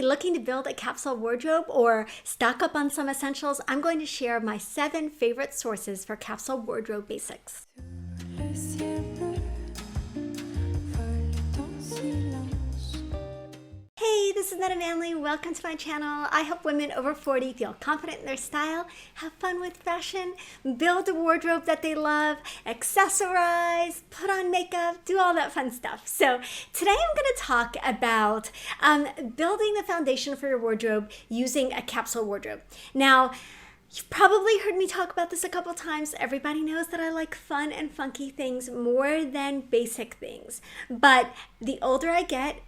looking to build a capsule wardrobe or stock up on some essentials, I'm going to share my 7 favorite sources for capsule wardrobe basics. Hey, this is Madam Eileen. Welcome to my channel. I help women over 40 feel confident in their style, have fun with fashion, build a wardrobe that they love, accessorize, put on makeup, do all that fun stuff. So today I'm going to talk about building the foundation for your wardrobe using a capsule wardrobe. Now, you've probably heard me talk about this a couple times. Everybody knows that I like fun and funky things more than basic things. But the older I get,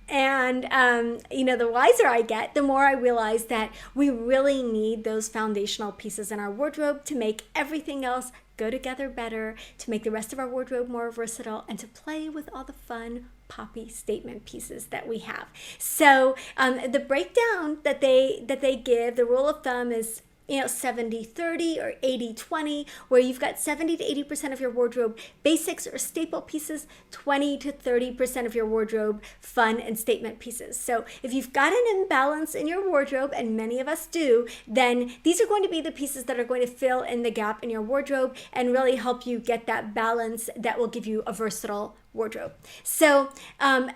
and, the wiser I get, the more I realize that we really need those foundational pieces in our wardrobe to make everything else go together better, to make the rest of our wardrobe more versatile, and to play with all the fun, poppy statement pieces that we have. So the breakdown that they give, the rule of thumb is 70-30 or 80-20, where you've got 70 to 80% of your wardrobe basics or staple pieces, 20 to 30% of your wardrobe fun and statement pieces. So if you've got an imbalance in your wardrobe, and many of us do, then these are going to be the pieces that are going to fill in the gap in your wardrobe and really help you get that balance that will give you a versatile wardrobe. So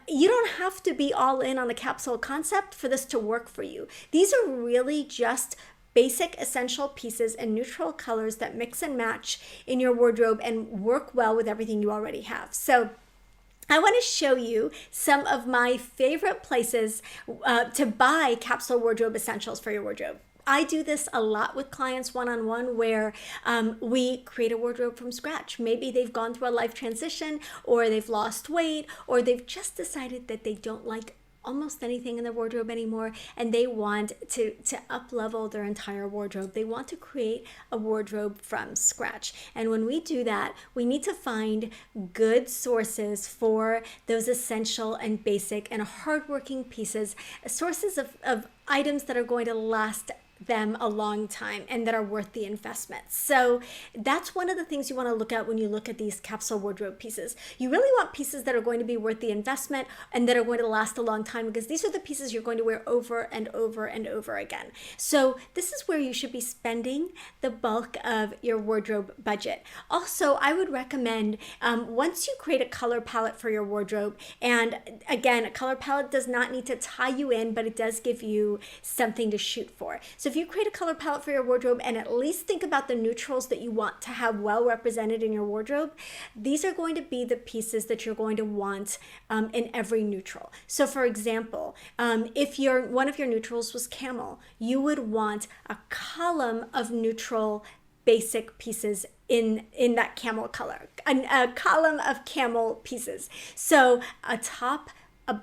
you don't have to be all in on the capsule concept for this to work for you. These are really just basic essential pieces in neutral colors that mix and match in your wardrobe and work well with everything you already have. So I want to show you some of my favorite places to buy capsule wardrobe essentials for your wardrobe. I do this a lot with clients one-on-one where we create a wardrobe from scratch. Maybe they've gone through a life transition, or they've lost weight, or they've just decided that they don't like almost anything in their wardrobe anymore, and they want to up-level their entire wardrobe. They want to create a wardrobe from scratch. And when we do that, we need to find good sources for those essential and basic and hardworking pieces, sources of items that are going to last them a long time and that are worth the investment. So that's one of the things you want to look at when you look at these capsule wardrobe pieces. You really want pieces that are going to be worth the investment and that are going to last a long time, because these are the pieces you're going to wear over and over and over again. So this is where you should be spending the bulk of your wardrobe budget. Also, I would recommend once you create a color palette for your wardrobe, and again, a color palette does not need to tie you in, but it does give you something to shoot for. So if you create a color palette for your wardrobe and at least think about the neutrals that you want to have well represented in your wardrobe, these are going to be the pieces that you're going to want in every neutral. So for example, if one of your neutrals was camel, you would want a column of neutral basic pieces in that camel color, a column of camel pieces. So a top, a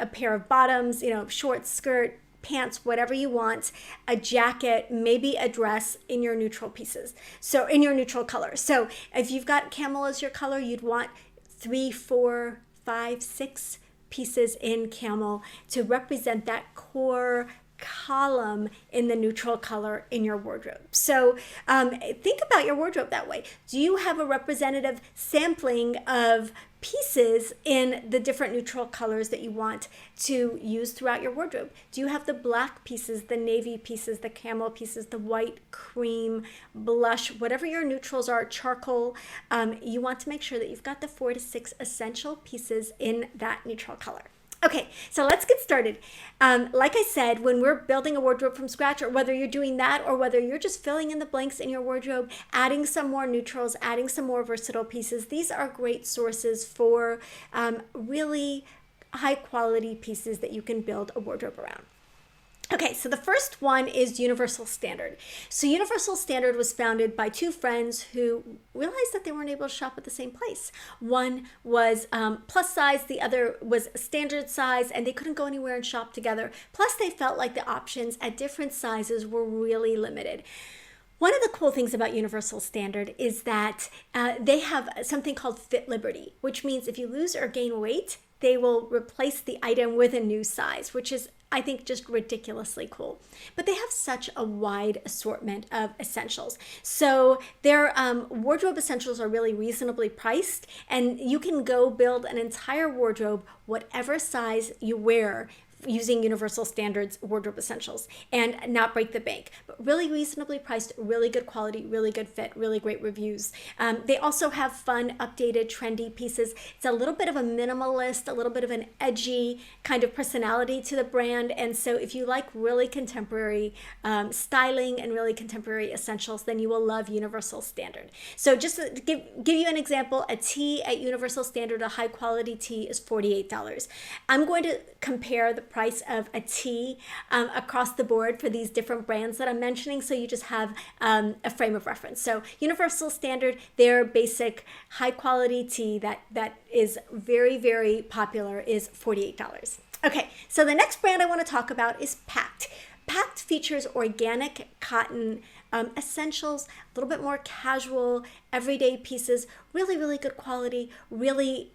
pair of bottoms, short skirt, pants, whatever you want, a jacket, maybe a dress in your neutral pieces. So in your neutral color. So if you've got camel as your color, you'd want 3, 4, 5, 6 pieces in camel to represent that core column in the neutral color in your wardrobe. So think about your wardrobe that way. Do you have a representative sampling of pieces in the different neutral colors that you want to use throughout your wardrobe? Do you have the black pieces, the navy pieces, the camel pieces, the white, cream, blush, whatever your neutrals are, charcoal? You want to make sure that you've got the 4 to 6 essential pieces in that neutral color. Okay, so let's get started. Like I said, when we're building a wardrobe from scratch, or whether you're doing that or whether you're just filling in the blanks in your wardrobe, adding some more neutrals, adding some more versatile pieces, these are great sources for really high quality pieces that you can build a wardrobe around. Okay, so the first one is Universal Standard. So Universal Standard was founded by 2 friends who realized that they weren't able to shop at the same place. One was plus size, the other was standard size, and they couldn't go anywhere and shop together. Plus, they felt like the options at different sizes were really limited. One of the cool things about Universal Standard is that they have something called Fit Liberty, which means if you lose or gain weight, they will replace the item with a new size, which is, I think, just ridiculously cool. But they have such a wide assortment of essentials. So their wardrobe essentials are really reasonably priced, and you can go build an entire wardrobe, whatever size you wear, using Universal Standards wardrobe essentials and not break the bank, but really reasonably priced, really good quality, really good fit, really great reviews. They also have fun, updated, trendy pieces. It's a little bit of a minimalist, a little bit of an edgy kind of personality to the brand. And so if you like really contemporary styling and really contemporary essentials, then you will love Universal Standard. So just to give you an example, a tee at Universal Standard, a high quality tee, is $48. I'm going to compare the price of a tee across the board for these different brands that I'm mentioning, so you just have a frame of reference. So Universal Standard, their basic high quality tee that is very, very popular, is $48. Okay, so the next brand I want to talk about is Pact. Pact features organic cotton essentials, a little bit more casual, everyday pieces, really, really good quality, really,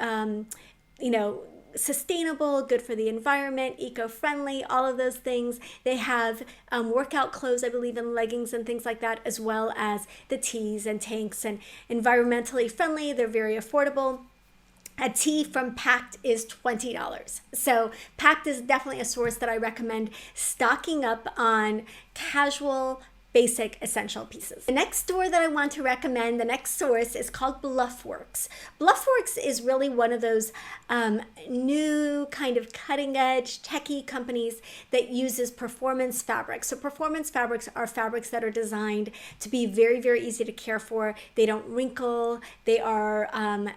sustainable, good for the environment, eco-friendly, all of those things. They have workout clothes, I believe, in leggings and things like that, as well as the tees and tanks, and environmentally friendly. They're very affordable. A tee from Pact is $20. So Pact is definitely a source that I recommend stocking up on casual, basic essential pieces. The next store that I want to recommend, the next source, is called Bluffworks. Bluffworks is really one of those new kind of cutting edge techie companies that uses performance fabrics. So performance fabrics are fabrics that are designed to be very, very easy to care for. They don't wrinkle. They are,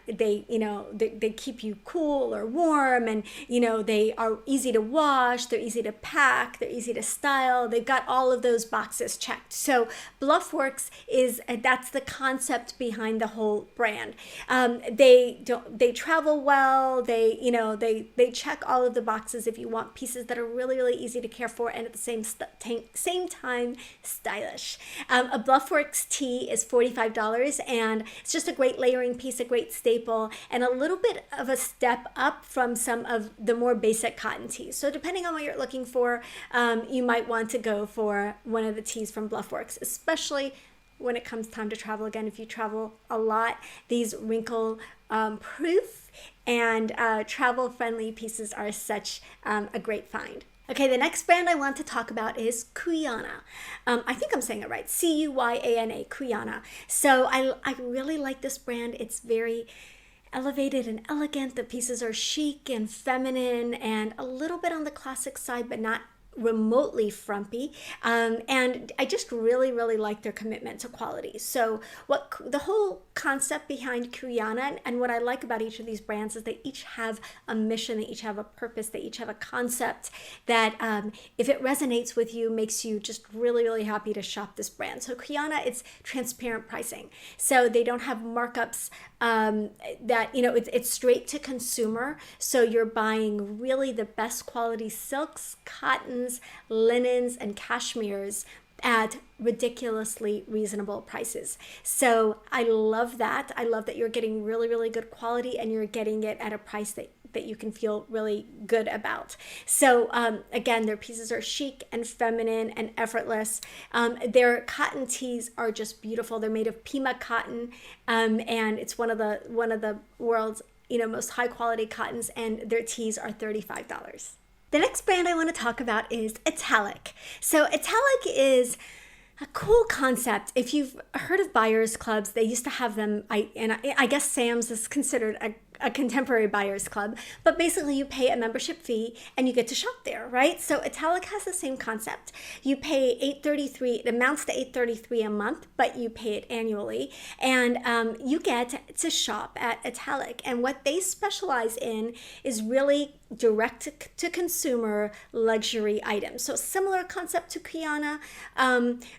they keep you cool or warm, and they are easy to wash. They're easy to pack. They're easy to style. They've got all of those boxes checked. So Bluffworks that's the concept behind the whole brand. They travel well. They check all of the boxes if you want pieces that are really, really easy to care for and at the same time stylish. A Bluffworks tee is $45, and it's just a great layering piece, a great staple, and a little bit of a step up from some of the more basic cotton tees. So depending on what you're looking for, you might want to go for one of the tees from Bluffworks, especially when it comes time to travel. Again, if you travel a lot, these wrinkle proof and travel friendly pieces are such a great find. Okay, the next brand I want to talk about is Cuyana. I think I'm saying it right, Cuyana, Cuyana. So I really like this brand. It's very elevated and elegant. The pieces are chic and feminine and a little bit on the classic side, but not remotely frumpy, and I just really, really like their commitment to quality. So what the whole concept behind Cuyana, and what I like about each of these brands, is they each have a mission, they each have a purpose, they each have a concept that if it resonates with you, makes you just really, really happy to shop this brand. So Cuyana, it's transparent pricing, so they don't have markups. It's straight to consumer, so you're buying really the best quality silks, cottons, linens, and cashmeres at ridiculously reasonable prices. So I love that. I love that you're getting really, really good quality, and you're getting it at a price that you can feel really good about. So again, their pieces are chic and feminine and effortless. Their cotton tees are just beautiful. They're made of Pima cotton, and it's one of the world's most high quality cottons, and their tees are $35. The next brand I want to talk about is Italic. So Italic is a cool concept. If you've heard of buyers clubs, they used to have them. I guess Sam's is considered a contemporary buyers club, but basically you pay a membership fee and you get to shop there, right? So Italic has the same concept. You pay $8.33. It amounts to $8.33 a month, but you pay it annually, and you get to shop at Italic. And what they specialize in is really direct to consumer luxury items. So similar concept to Cuyana,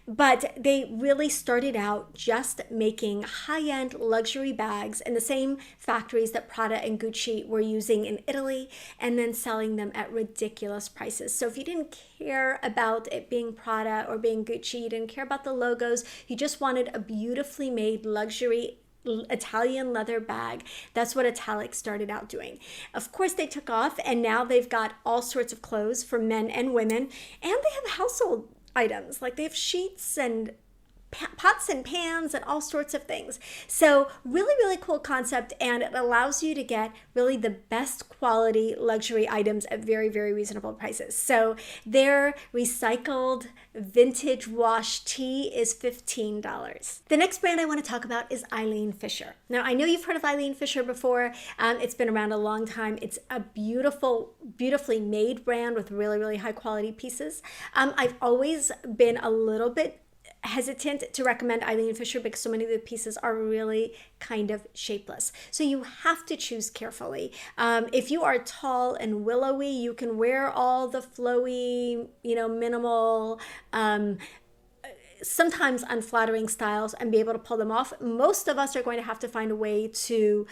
but they really started out just making high-end luxury bags in the same factories that Prada and Gucci were using in Italy, and then selling them at ridiculous prices. So if you didn't care about it being Prada or being Gucci, you didn't care about the logos, you just wanted a beautifully made luxury Italian leather bag, that's what Italic started out doing. Of course, they took off, and now they've got all sorts of clothes for men and women, and they have household items, like they have sheets and pots and pans and all sorts of things. So really, really cool concept, and it allows you to get really the best quality luxury items at very, very reasonable prices. So their recycled vintage wash tea is $15. The next brand I want to talk about is Eileen Fisher. Now, I know you've heard of Eileen Fisher before. It's been around a long time. It's a beautifully made brand with really, really high quality pieces. I've always been a little bit hesitant to recommend Eileen Fisher because so many of the pieces are really kind of shapeless. So you have to choose carefully. If you are tall and willowy, you can wear all the flowy, minimal, sometimes unflattering styles and be able to pull them off. Most of us are going to have to find a way to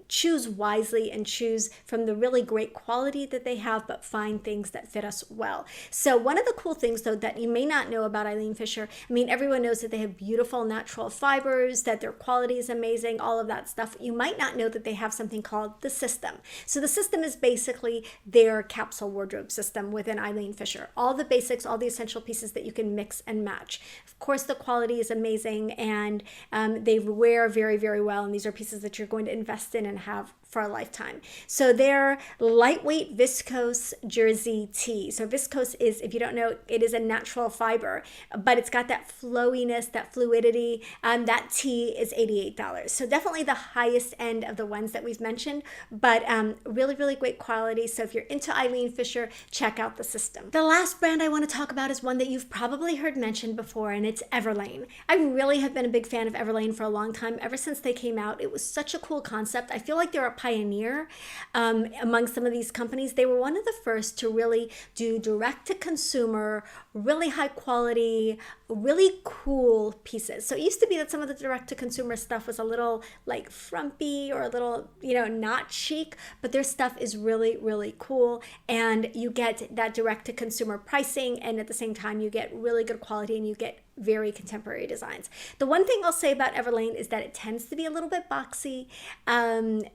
choose wisely and choose from the really great quality that they have, but find things that fit us well. So one of the cool things, though, that you may not know about Eileen Fisher, everyone knows that they have beautiful natural fibers, that their quality is amazing, all of that stuff. You might not know that they have something called the System. So the System is basically their capsule wardrobe system within Eileen Fisher. All the basics, all the essential pieces that you can mix and match. Of course, the quality is amazing, and they wear very, very well. And these are pieces that you're going to invest in and have for a lifetime. So they're lightweight viscose jersey tee. So viscose is, if you don't know, it is a natural fiber, but it's got that flowiness, that fluidity. That tee is $88. So definitely the highest end of the ones that we've mentioned, but really, really great quality. So if you're into Eileen Fisher, check out the System. The last brand I want to talk about is one that you've probably heard mentioned before, and it's Everlane. I really have been a big fan of Everlane for a long time. Ever since they came out, it was such a cool concept. I feel like they're a pioneer among some of these companies. They were one of the first to really do direct to consumer, really high quality, really cool pieces. So it used to be that some of the direct to consumer stuff was a little like frumpy or a little, not chic, but their stuff is really, really cool. And you get that direct to consumer pricing, and at the same time, you get really good quality and you get very contemporary designs. The one thing I'll say about Everlane is that it tends to be a little bit boxy, and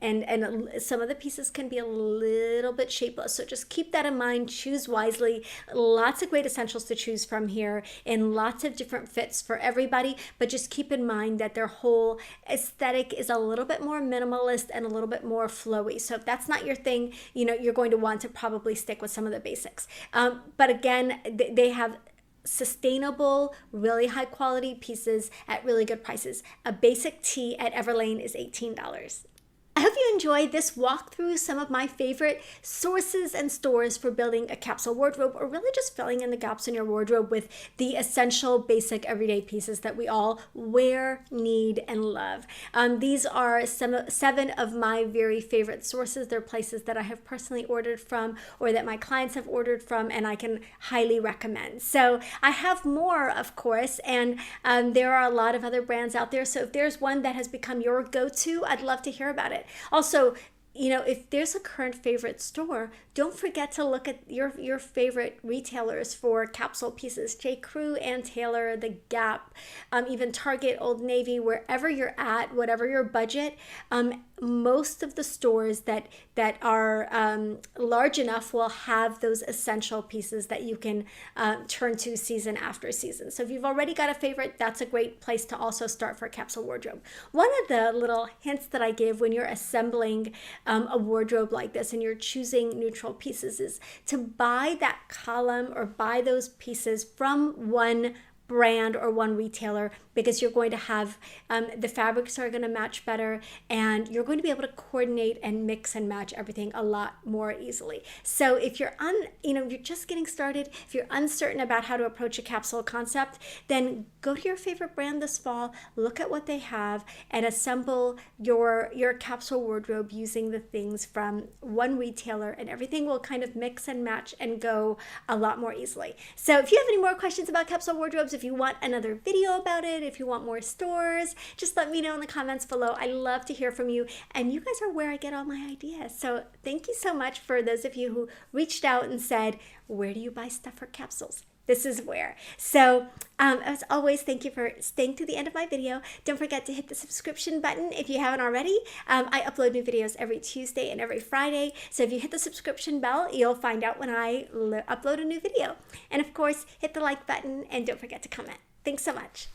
some of the pieces can be a little bit shapeless. So just keep that in mind. Choose wisely. Lots of great essentials to choose from here and lots of different fits for everybody, but just keep in mind that their whole aesthetic is a little bit more minimalist and a little bit more flowy. So if that's not your thing, you're going to want to probably stick with some of the basics. But again, they have sustainable, really high quality pieces at really good prices. A basic tee at Everlane is $18. I hope you enjoyed this walkthrough, some of my favorite sources and stores for building a capsule wardrobe, or really just filling in the gaps in your wardrobe with the essential, basic, everyday pieces that we all wear, need, and love. These are seven of my very favorite sources. They're places that I have personally ordered from or that my clients have ordered from, and I can highly recommend. So I have more, of course, and there are a lot of other brands out there. So if there's one that has become your go-to, I'd love to hear about it. Also, if there's a current favorite store, don't forget to look at your favorite retailers for capsule pieces. J. Crew, Ann Taylor, The Gap, even Target, Old Navy, wherever you're at, whatever your budget. Most of the stores that are large enough will have those essential pieces that you can turn to season after season. So if you've already got a favorite, that's a great place to also start for a capsule wardrobe. One of the little hints that I give when you're assembling a wardrobe like this and you're choosing neutral pieces is to buy that column or buy those pieces from one brand or one retailer, because you're going to have the fabrics are going to match better, and you're going to be able to coordinate and mix and match everything a lot more easily. So if you're you're just getting started, if you're uncertain about how to approach a capsule concept, then go to your favorite brand this fall, look at what they have, and assemble your capsule wardrobe using the things from one retailer, and everything will kind of mix and match and go a lot more easily. So if you have any more questions about capsule wardrobes, if you want another video about it, if you want more stores, just let me know in the comments below. I love to hear from you, and you guys are where I get all my ideas. So thank you so much for those of you who reached out and said, where do you buy stuff for capsules? This is where. So as always, thank you for staying to the end of my video. Don't forget to hit the subscription button if you haven't already. I upload new videos every Tuesday and every Friday. So if you hit the subscription bell, you'll find out when I upload a new video. And of course, hit the like button and don't forget to comment. Thanks so much.